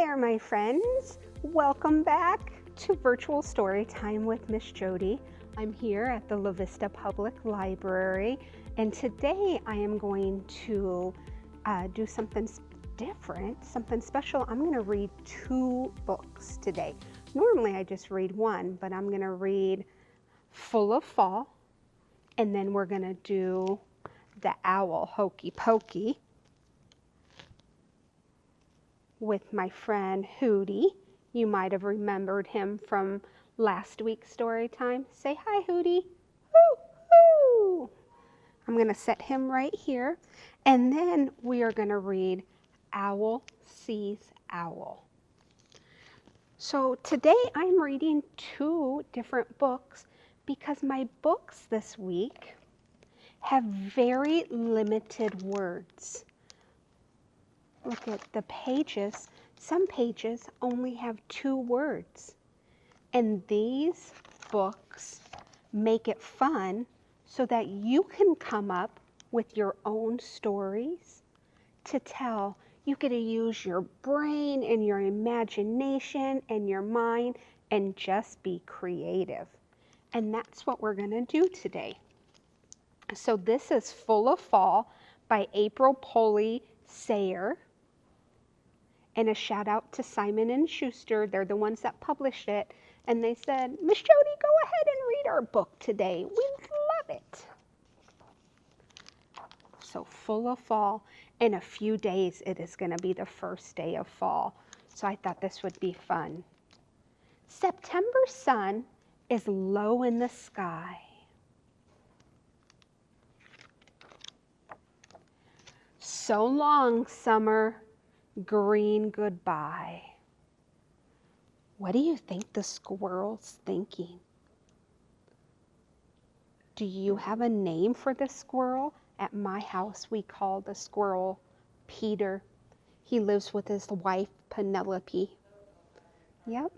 there, my friends. Welcome back to Virtual Storytime with Miss Jodi. I'm here at the La Vista Public Library, and today I am going to do something different, something special. I'm going to read 2 books today. Normally I just read one, but I'm going to read Full of Fall, and then we're going to do the Owl Hokie Pokie with my friend Hootie. You might have remembered him from last week's story time. Say hi, Hootie. Hoo, hoo. I'm going to set him right here, and then we are going to read Owl Sees Owl. So today I'm reading 2 different books because my books this week have very limited words. Look at the pages. Some pages only have 2 words. And these books make it fun so that you can come up with your own stories to tell. You get to use your brain and your imagination and your mind and just be creative. And that's what we're going to do today. So this is Full of Fall by April Pulley, Sayre. And a shout out to Simon & Schuster. They're the ones that published it. And they said, Miss Jodi, go ahead and read our book today. We love it. So Full of Fall. In a few days, it is going to be the first day of fall. So I thought this would be fun. September sun is low in the sky. So long, summer. Green goodbye. What do you think the squirrel's thinking? Do you have a name for the squirrel? At my house, we call the squirrel Peter. He lives with his wife, Penelope. Yep.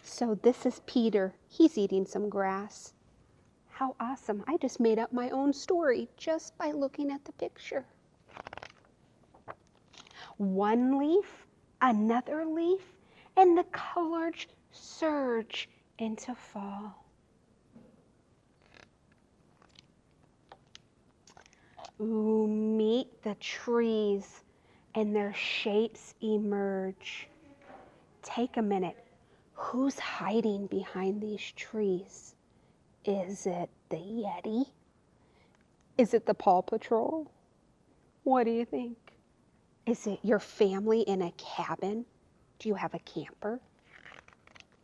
So this is Peter. He's eating some grass. How awesome. I just made up my own story just by looking at the picture. One leaf, another leaf, and the colors surge into fall. Ooh, meet the trees and their shapes emerge. Take a minute. Who's hiding behind these trees? Is it the Yeti? Is it the Paw Patrol? What do you think? Is it your family in a cabin? Do you have a camper?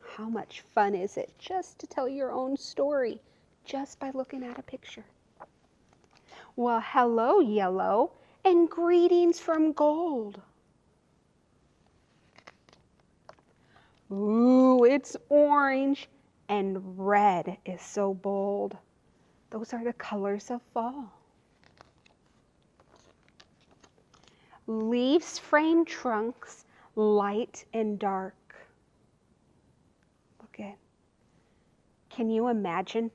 How much fun is it just to tell your own story just by looking at a picture? Well, hello, yellow, and greetings from gold. Ooh, it's orange, and red is so bold. Those are the colors of fall. Leaves frame trunks, light and dark. Look at. Can you imagine?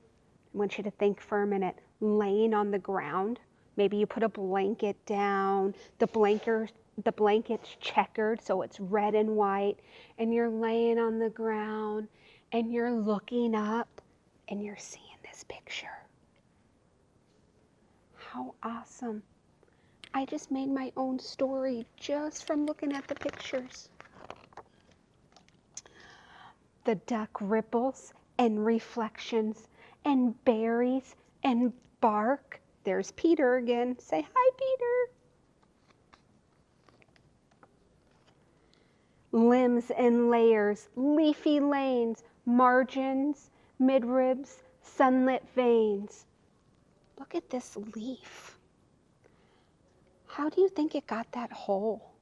I want you to think for a minute. Laying on the ground. Maybe you put a blanket down. The blanket's checkered, so it's red and white. And you're laying on the ground, and you're looking up, and you're seeing this picture. How awesome. I just made my own story just from looking at the pictures. The duck ripples and reflections and berries and bark. There's Peter again. Say hi, Peter. Limbs and layers, leafy lanes, margins, midribs, sunlit veins. Look at this leaf. How do you think it got that hole?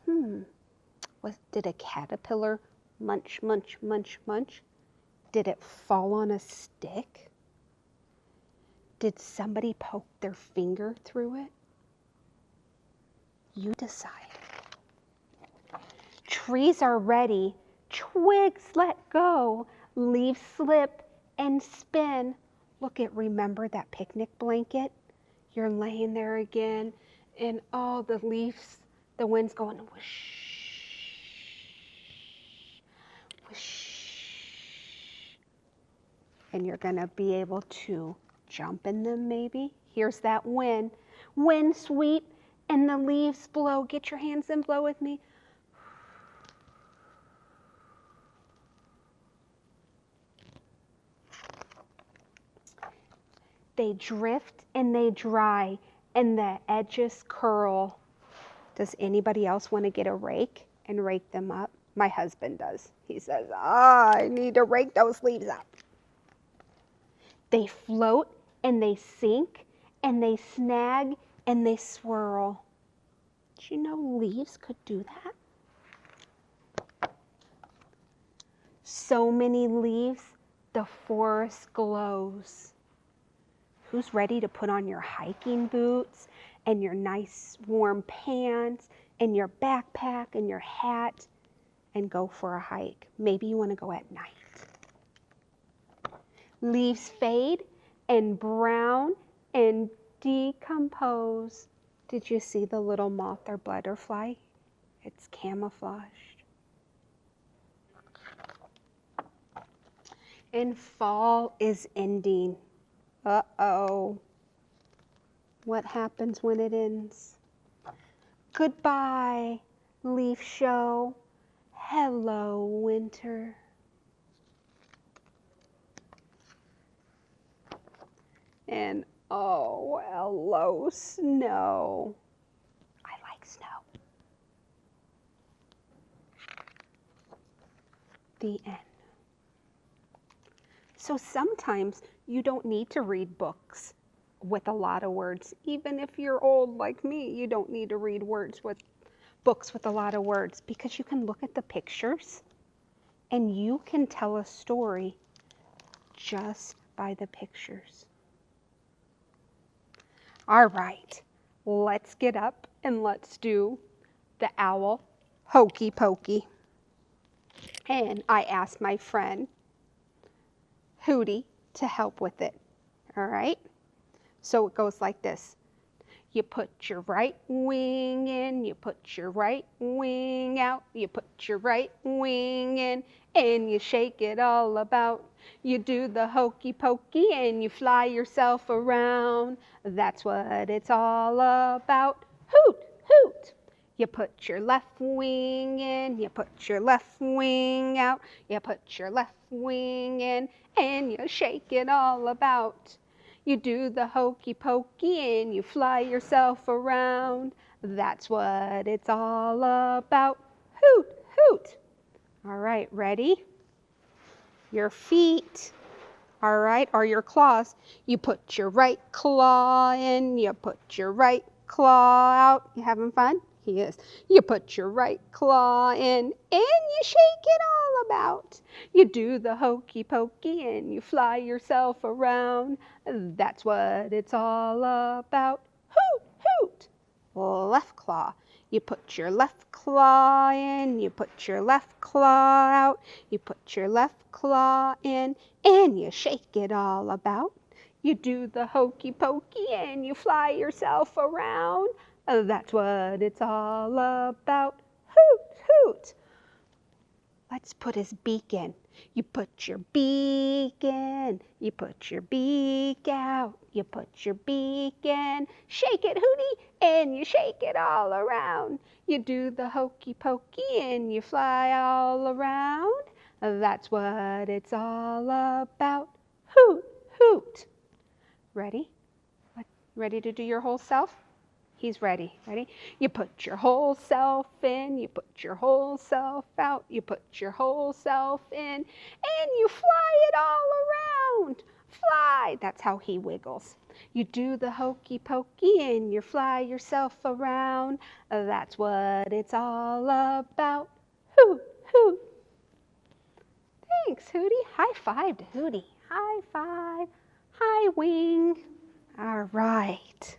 Did a caterpillar munch, munch, munch, munch? Did it fall on a stick? Did somebody poke their finger through it? You decide. Trees are ready, twigs let go, leaves slip and spin. Look at, remember that picnic blanket? You're laying there again, and all the leaves, the wind's going whoosh, And you're going to be able to jump in them maybe. Here's that wind. Wind sweep and the leaves blow. Get your hands and blow with me. They drift and they dry and the edges curl. Does anybody else want to get a rake and rake them up? My husband does. He says, I need to rake those leaves up. They float and they sink and they snag and they swirl. Did you know leaves could do that? So many leaves, the forest glows. Who's ready to put on your hiking boots and your nice warm pants and your backpack and your hat and go for a hike? Maybe you want to go at night. Leaves fade and brown and decompose. Did you see the little moth or butterfly? It's camouflaged. And fall is ending. Uh-oh. What happens when it ends? Goodbye, leaf show. Hello, winter. And oh, hello, snow. I like snow. The end. So sometimes you don't need to read books with a lot of words. Even if you're old like me, you don't need to read books with a lot of words, because you can look at the pictures and you can tell a story just by the pictures. All right, let's get up and let's do the Owl Hokie Pokie. And I asked my friend Hootie to help with it. All right, so it goes like this. You put your right wing in, you put your right wing out, you put your right wing in, and you shake it all about. You do the hokey pokey and you fly yourself around. That's what it's all about. Hoot, hoot. You put your left wing in, you put your left wing out, you put your left wing in, and you shake it all about. You do the hokey pokey and you fly yourself around. That's what it's all about. Hoot, hoot. All right, ready? Your feet, all right, or your claws. You put your right claw in, you put your right claw out. You having fun? He is. You put your right claw in and you shake it all about. You do the hokey pokey and you fly yourself around. That's what it's all about. Hoot, hoot. Left claw. You put your left claw in, you put your left claw out, you put your left claw in, and you shake it all about. You do the hokey pokey and you fly yourself around. That's what it's all about. Hoot, hoot. Let's put his beak in. You put your beak in, you put your beak out, you put your beak in. Shake it, Hootie, and you shake it all around. You do the hokey pokey and you fly all around. That's what it's all about. Hoot, hoot. Ready? Ready to do your whole self? He's ready. Ready? You put your whole self in, you put your whole self out, you put your whole self in, and you fly it all around. Fly. That's how he wiggles. You do the hokey pokey and you fly yourself around. That's what it's all about. Hoot, hoot. Thanks, Hootie. High five to Hootie. High five. High wing. All right.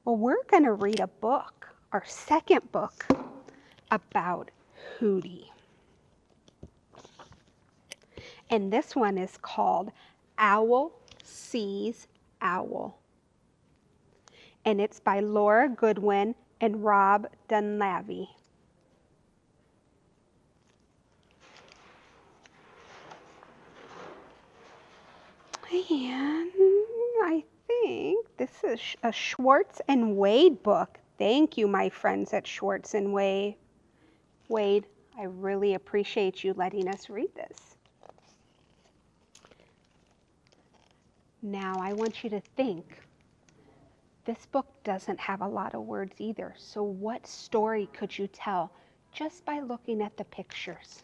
Well, we're going to read a book, our second book, about Hootie. And this one is called Owl Sees Owl. And it's by Laura Godwin and Rob Dunlavey. And I think this is a Schwartz and Wade book. Thank you, my friends at Schwartz and Wade. Wade, I really appreciate you letting us read this. Now I want you to think. This book doesn't have a lot of words either, so what story could you tell just by looking at the pictures?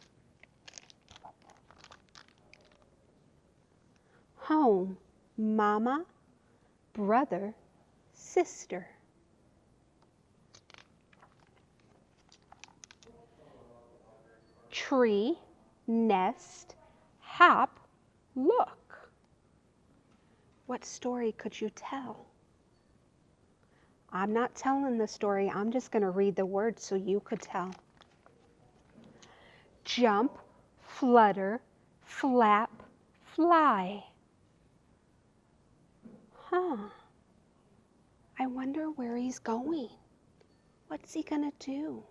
Home, mama, brother, sister. Tree, nest, hop, look. What story could you tell? I'm not telling the story, I'm just going to read the words so you could tell. Jump, flutter, flap, fly. I wonder where he's going. What's he gonna do?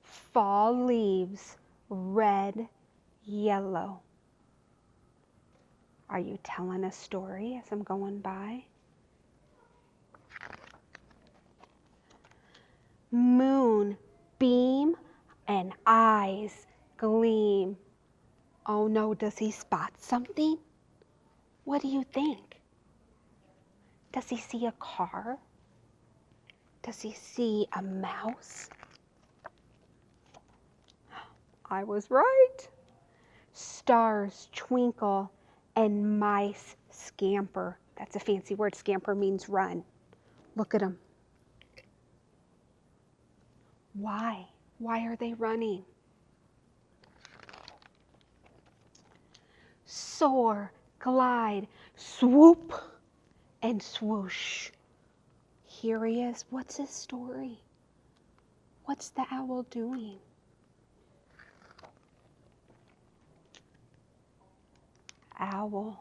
Fall leaves, red, yellow. Are you telling a story as I'm going by? Moon, beam, and eyes gleam. Oh no, does he spot something? What do you think? Does he see a car? Does he see a mouse? I was right. Stars twinkle and mice scamper. That's a fancy word. Scamper means run. Look at them. Why? Why are they running? Soar, glide, swoop, and swoosh. Here he is. What's his story? What's the owl doing? Owl.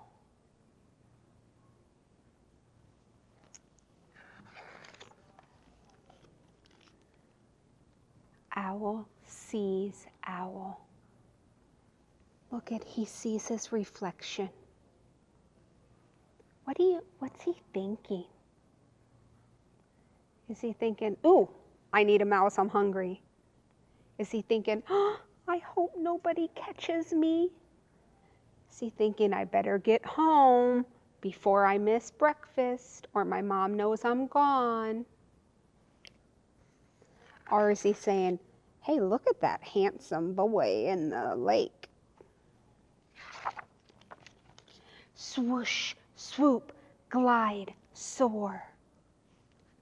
Owl sees owl. Look at, he sees his reflection. What's he thinking? Is he thinking, ooh, I need a mouse, I'm hungry? Is he thinking, oh, I hope nobody catches me? Is he thinking, I better get home before I miss breakfast or my mom knows I'm gone? Or is he saying, hey, look at that handsome boy in the lake? Swoosh, swoop, glide, soar.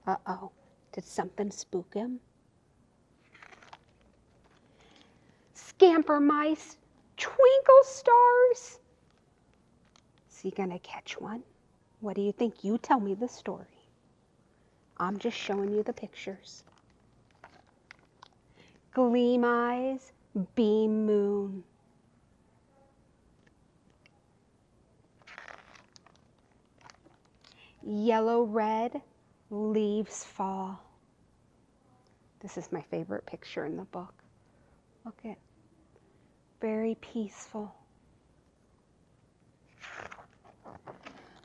Uh-oh, did something spook him? Scamper mice, twinkle stars. Is he gonna catch one? What do you think? You tell me the story. I'm just showing you the pictures. Gleam eyes, beam moon. Yellow, red, leaves fall. This is my favorite picture in the book. Look at, very peaceful.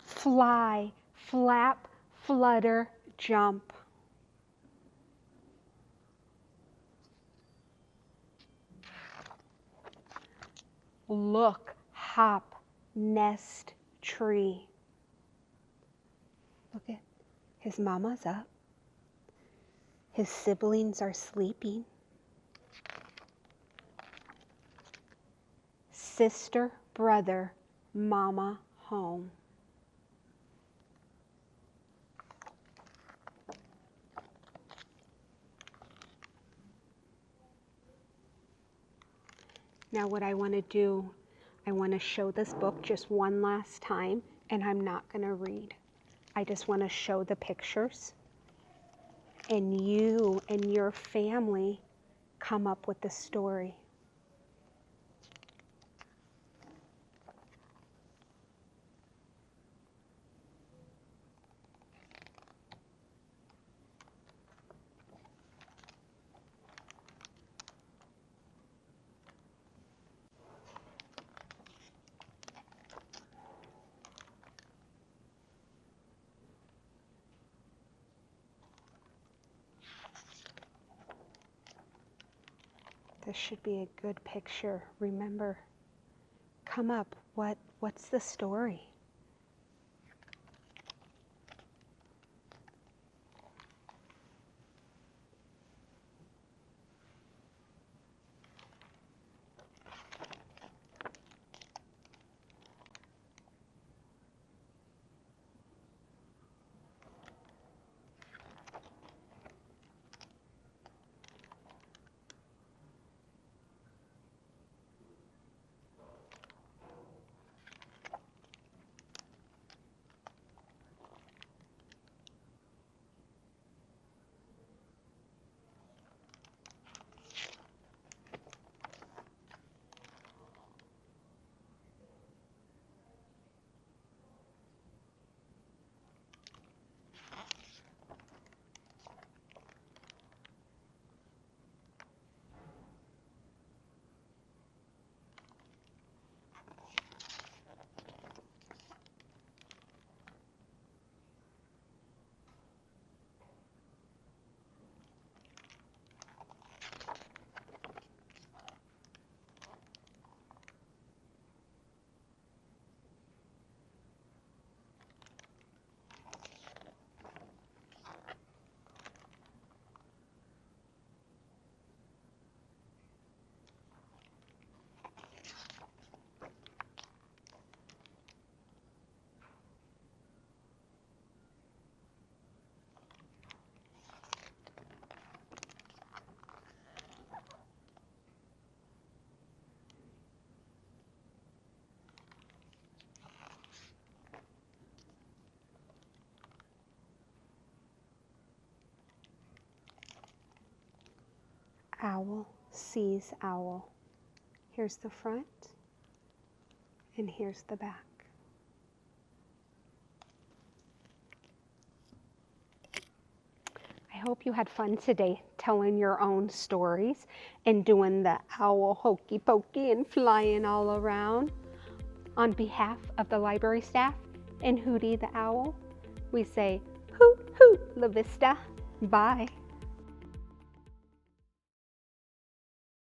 Fly, flap, flutter, jump. Look, hop, nest, tree. Look at, his mama's up. His siblings are sleeping. Sister, brother, mama, home. Now what I want to do, I want to show this book just one last time, and I'm not going to read. I just want to show the pictures, and you and your family come up with the story. This should be a good picture. Remember, come up. What's the story? Owl sees owl. Here's the front, and here's the back. I hope you had fun today telling your own stories and doing the Owl Hokie Pokie and flying all around. On behalf of the library staff and Hootie the Owl, we say hoot hoot la vista. Bye.